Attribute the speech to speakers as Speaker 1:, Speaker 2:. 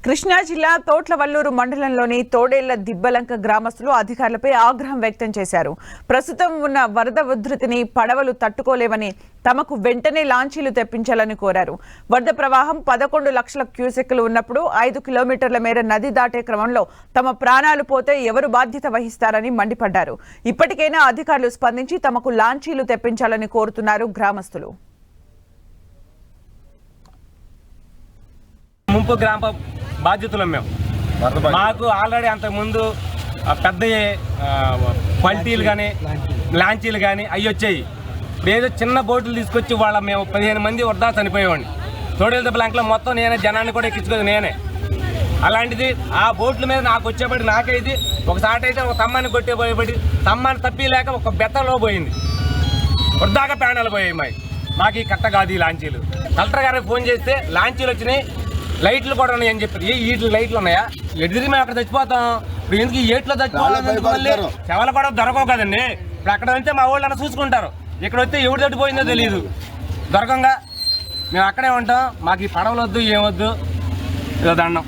Speaker 1: కృష్ణా జిల్లా తోట్లవల్లూరు మండలంలోని తోడేళ్ల దిబ్బలంక గ్రామస్తులు అధికారులపై ఆగ్రహం వ్యక్తం చేశారు. ప్రస్తుతం ఉన్న వరద ఉధృతిని పడవలు తట్టుకోలేవని తమకు వెంటనే లాంచీలు తెప్పించాలని కోరారు. వరద ప్రవాహం 11 లక్షల క్యూసెక్కులు ఉన్నప్పుడు 5 కిలోమీటర్ల మేర నది దాటే క్రమంలో తమ ప్రాణాలు పోతే ఎవరు బాధ్యత వహిస్తారని మండిపడ్డారు. ఇప్పటికైనా అధికారులు స్పందించి తమకు లాంచీలు తెప్పించాలని కోరుతున్నారు గ్రామస్తులు.
Speaker 2: ముంపు గ్రామ బాధ్యతలు మేము మాకు ఆల్రెడీ అంతకుముందు పెద్ద పల్టీలు కానీ లాంచీలు కానీ అవి వచ్చాయి. ఏదో చిన్న బోట్లు తీసుకొచ్చి వాళ్ళ మేము 15 మంది వరదా చనిపోయేవాడిని. తోడేళ్ళ బ్లాంక్లో మొత్తం నేనే జనాన్ని కూడా ఎక్కించుకోదు నేనే. అలాంటిది ఆ బోట్ల మీద నాకు వచ్చేప్పటి నాకైతే ఒకసారి అయితే ఒక తమ్మాన్ని కొట్టేపోయేపటి తమ్మాన్ని తప్పిలేక ఒక బెత్తలో పోయింది. వరదాగా ప్రాణాలు పోయాయి. మాకు ఈ కట్ట కాదు ఈ లాంచీలు. కలెక్టర్ గారికి ఫోన్ చేస్తే లాంచీలు వచ్చినాయి, లైట్లు కూడా ఉన్నాయి అని చెప్పారు. వీటి లైట్లు ఉన్నాయా? ఎదురు మేము అక్కడ చచ్చిపోతాం. ఇప్పుడు ఎందుకు ఈ ఏట్లో చచ్చిపోవాలి? మళ్ళీ శవాలు కూడా దొరకవు కదండి. ఇప్పుడు అక్కడ వెళ్తే మా వాళ్ళు అన్న చూసుకుంటారు. ఇక్కడ వస్తే ఎవరు తట్టిపోయిందో తెలియదు. దొరకంగా మేము అక్కడే ఉంటాం. మాకు ఈ పడవలు వద్దు, ఏమొద్దు, ఇదో దండం.